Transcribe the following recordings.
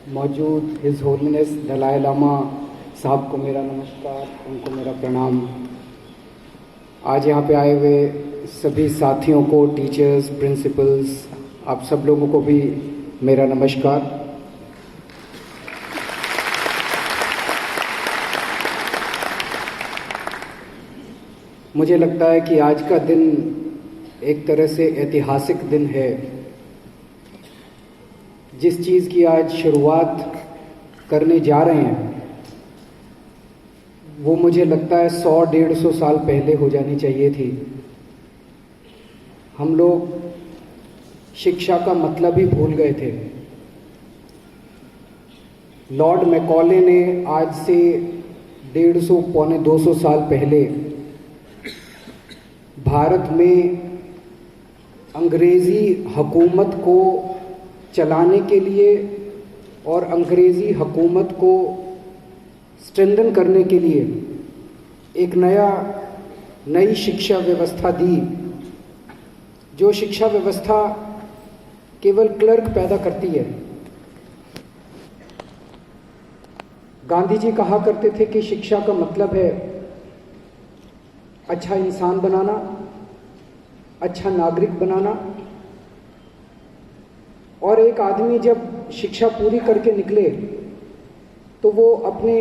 मौजूद his holiness Dalai Lama साहब को मेरा नमस्कार, उनको मेरा प्रणाम। आज यहाँ पे आए हुए सभी साथियों को, टीचर्स, प्रिंसिपल्स, आप सब लोगों को भी मेरा नमस्कार। मुझे लगता है कि आज का दिन एक तरह से ऐतिहासिक दिन है। जिस चीज़ की आज शुरुआत करने जा रहे हैं वो मुझे लगता है 100-150 साल पहले हो जानी चाहिए थी। हम लोग शिक्षा का मतलब ही भूल गए थे। लॉर्ड मैकॉले ने आज से 150-200 साल पहले भारत में अंग्रेज़ी हुकूमत को चलाने के लिए और अंग्रेज़ी हुकूमत को स्ट्रेंथन करने के लिए एक नई शिक्षा व्यवस्था दी, जो शिक्षा व्यवस्था केवल क्लर्क पैदा करती है। गांधी जी कहा करते थे कि शिक्षा का मतलब है अच्छा इंसान बनाना, अच्छा नागरिक बनाना। और एक आदमी जब शिक्षा पूरी करके निकले तो वो अपने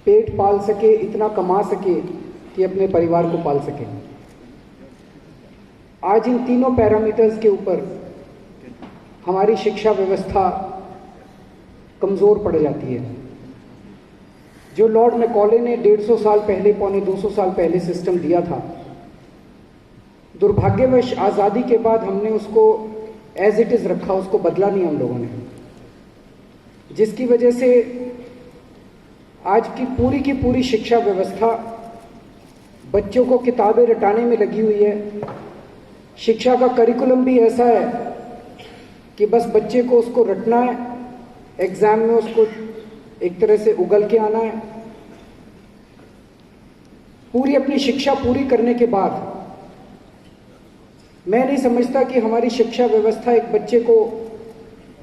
पेट पाल सके, इतना कमा सके कि अपने परिवार को पाल सके। आज इन तीनों पैरामीटर्स के ऊपर हमारी शिक्षा व्यवस्था कमज़ोर पड़ जाती है। जो लॉर्ड मैकॉले ने 150 साल पहले, 200 साल पहले सिस्टम दिया था, दुर्भाग्यवश आज़ादी के बाद हमने उसको एज इट इज़ रखा, उसको बदला नहीं हम लोगों ने, जिसकी वजह से आज की पूरी शिक्षा व्यवस्था बच्चों को किताबें रटाने में लगी हुई है। शिक्षा का करिकुलम भी ऐसा है कि बस बच्चे को उसको रटना है, एग्ज़ाम में उसको एक तरह से उगल के आना है। पूरी अपनी शिक्षा पूरी करने के बाद मैं नहीं समझता कि हमारी शिक्षा व्यवस्था एक बच्चे को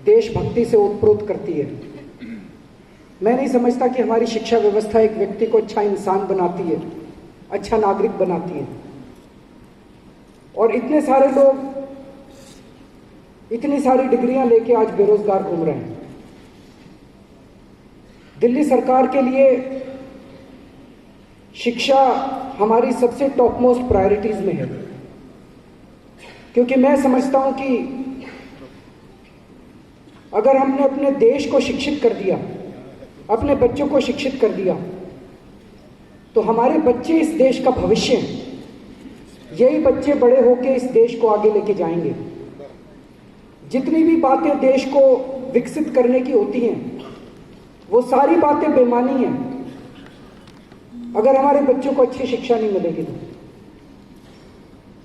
देशभक्ति से ओतप्रोत करती है। मैं नहीं समझता कि हमारी शिक्षा व्यवस्था एक व्यक्ति को अच्छा इंसान बनाती है, अच्छा नागरिक बनाती है। और इतने सारे लोग इतनी सारी डिग्रियां लेके आज बेरोजगार घूम रहे हैं। दिल्ली सरकार के लिए शिक्षा हमारी सबसे टॉप मोस्ट प्रायोरिटीज में है, क्योंकि मैं समझता हूं कि अगर हमने अपने देश को शिक्षित कर दिया, अपने बच्चों को शिक्षित कर दिया, तो हमारे बच्चे इस देश का भविष्य हैं। यही बच्चे बड़े होकर इस देश को आगे लेके जाएंगे। जितनी भी बातें देश को विकसित करने की होती हैं, वो सारी बातें बेमानी हैं अगर हमारे बच्चों को अच्छी शिक्षा नहीं मिलेगी तो।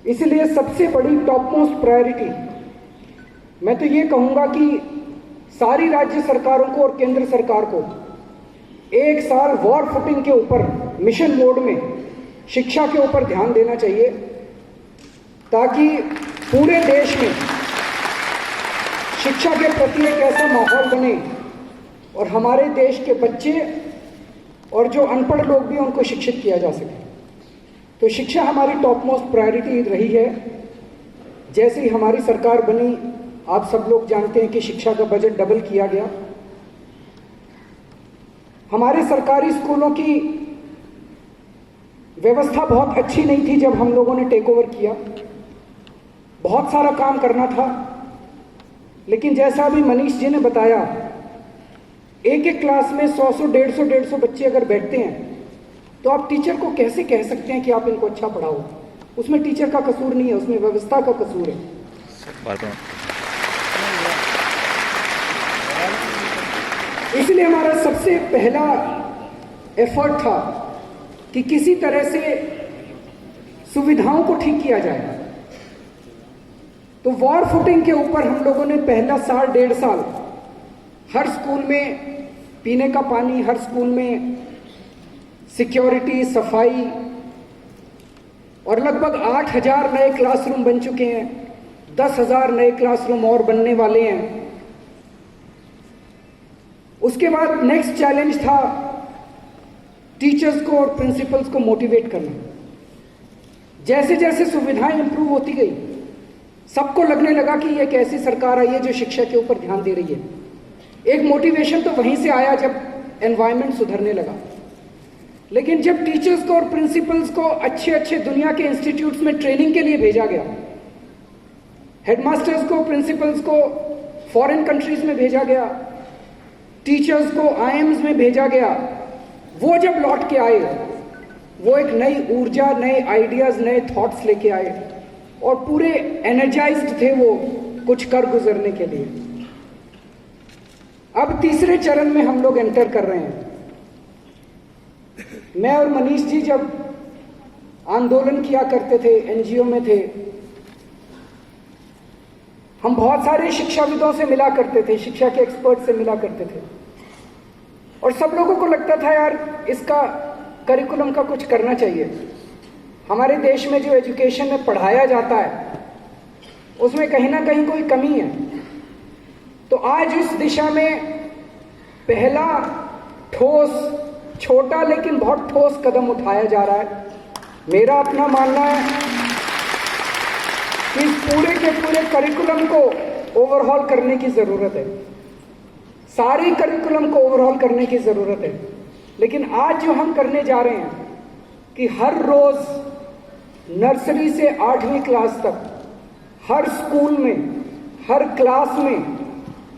इसलिए सबसे बड़ी टॉप मोस्ट प्रायोरिटी मैं तो ये कहूँगा कि सारी राज्य सरकारों को और केंद्र सरकार को एक साल वॉर फुटिंग के ऊपर मिशन मोड में शिक्षा के ऊपर ध्यान देना चाहिए, ताकि पूरे देश में शिक्षा के प्रति एक ऐसा माहौल बने और हमारे देश के बच्चे और जो अनपढ़ लोग भी उनको शिक्षित किया जा सके। तो शिक्षा हमारी टॉप मोस्ट प्रायोरिटी रही है। जैसे ही हमारी सरकार बनी, आप सब लोग जानते हैं कि शिक्षा का बजट डबल किया गया। हमारे सरकारी स्कूलों की व्यवस्था बहुत अच्छी नहीं थी जब हम लोगों ने टेक ओवर किया। बहुत सारा काम करना था, लेकिन जैसा अभी मनीष जी ने बताया, एक एक क्लास में 100-150 बच्चे अगर बैठते हैं तो आप टीचर को कैसे कह सकते हैं कि आप इनको अच्छा पढ़ाओ? उसमें टीचर का कसूर नहीं है, उसमें व्यवस्था का कसूर है। इसलिए हमारा सबसे पहला एफर्ट था कि किसी तरह से सुविधाओं को ठीक किया जाए। तो वॉर फुटिंग के ऊपर हम लोगों ने पहला साल 1.5 साल हर स्कूल में पीने का पानी, हर स्कूल में सिक्योरिटी, सफाई, और लगभग 8,000 नए क्लासरूम बन चुके हैं। 10,000 नए क्लासरूम और बनने वाले हैं। इसके बाद नेक्स्ट चैलेंज था टीचर्स को और प्रिंसिपल्स को मोटिवेट करना। जैसे जैसे सुविधाएं इंप्रूव होती गई, सबको लगने लगा कि ये एक ऐसी सरकार आई है जो शिक्षा के ऊपर ध्यान दे रही है। एक मोटिवेशन तो वहीं से आया जब एनवायरनमेंट सुधरने लगा। लेकिन जब टीचर्स को और प्रिंसिपल्स को अच्छे अच्छे दुनिया के इंस्टीट्यूट्स में ट्रेनिंग के लिए भेजा गया, हेडमास्टर्स को, प्रिंसिपल्स को फॉरेन कंट्रीज में भेजा गया, टीचर्स को आईएम्स में भेजा गया, वो जब लौट के आए, वो एक नई ऊर्जा, नए आइडियाज, नए थॉट्स लेके आए और पूरे एनर्जाइज्ड थे वो कुछ कर गुजरने के लिए। अब तीसरे चरण में हम लोग एंटर कर रहे हैं। मैं और मनीष जी जब आंदोलन किया करते थे, एनजीओ में थे, हम बहुत सारे शिक्षाविदों से मिला करते थे, शिक्षा के एक्सपर्ट से मिला करते थे और सब लोगों को लगता था यार इसका करिकुलम का कुछ करना चाहिए। हमारे देश में जो एजुकेशन में पढ़ाया जाता है उसमें कहीं ना कहीं कोई कमी है। तो आज इस दिशा में पहला ठोस, छोटा लेकिन बहुत ठोस कदम उठाया जा रहा है। मेरा अपना मानना है कि इस पूरे के पूरे करिकुलम को ओवरहॉल करने की जरूरत है, सारी करिकुलम को ओवरहॉल करने की जरूरत है। लेकिन आज जो हम करने जा रहे हैं कि हर रोज नर्सरी से 8वीं क्लास तक हर स्कूल में, हर क्लास में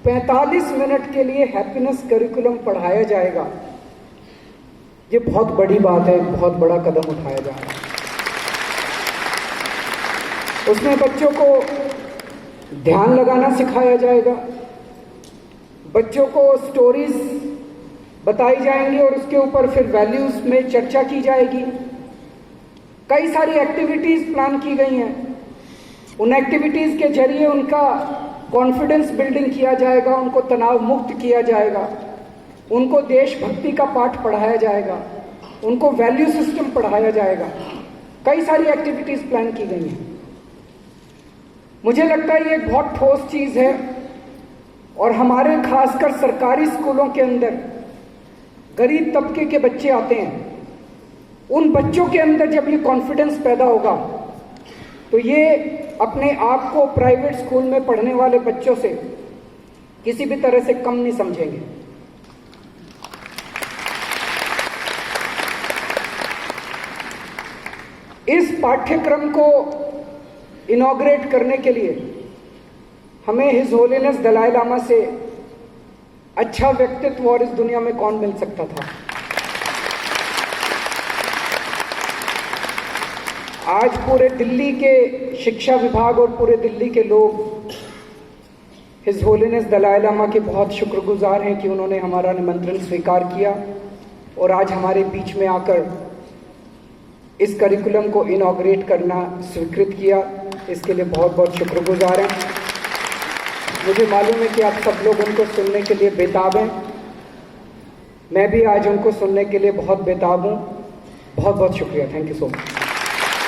45 मिनट के लिए हैप्पीनेस करिकुलम पढ़ाया जाएगा। ये बहुत बड़ी बात है, बहुत बड़ा कदम उठाया जा रहा है। उसमें बच्चों को ध्यान लगाना सिखाया जाएगा, बच्चों को स्टोरीज बताई जाएंगी और उसके ऊपर फिर वैल्यूज में चर्चा की जाएगी। कई सारी एक्टिविटीज प्लान की गई हैं। उन एक्टिविटीज के जरिए उनका कॉन्फिडेंस बिल्डिंग किया जाएगा, उनको तनाव मुक्त किया जाएगा, उनको देशभक्ति का पाठ पढ़ाया जाएगा, उनको वैल्यू सिस्टम पढ़ाया जाएगा। कई सारी एक्टिविटीज प्लान की गई हैं। मुझे लगता है ये एक बहुत ठोस चीज है और हमारे खासकर सरकारी स्कूलों के अंदर गरीब तबके के बच्चे आते हैं, उन बच्चों के अंदर जब ये कॉन्फिडेंस पैदा होगा तो ये अपने आप को प्राइवेट स्कूल में पढ़ने वाले बच्चों से किसी भी तरह से कम नहीं समझेंगे। इस पाठ्यक्रम को इनॉग्रेट करने के लिए हमें हिज होलीनेस दलाई लामा से अच्छा व्यक्तित्व और इस दुनिया में कौन मिल सकता था। आज पूरे दिल्ली के शिक्षा विभाग और पूरे दिल्ली के लोग हिज होलीनेस दलाई लामा के बहुत शुक्रगुजार हैं कि उन्होंने हमारा निमंत्रण स्वीकार किया और आज हमारे बीच में आकर इस करिकुलम को इनॉग्रेट करना स्वीकृत किया। इसके लिए बहुत बहुत शुक्रगुजार हैं। मुझे मालूम है कि आप सब लोग उनको सुनने के लिए बेताब हैं। मैं भी आज उनको सुनने के लिए बहुत बेताब हूँ। बहुत बहुत शुक्रिया। Thank you so much.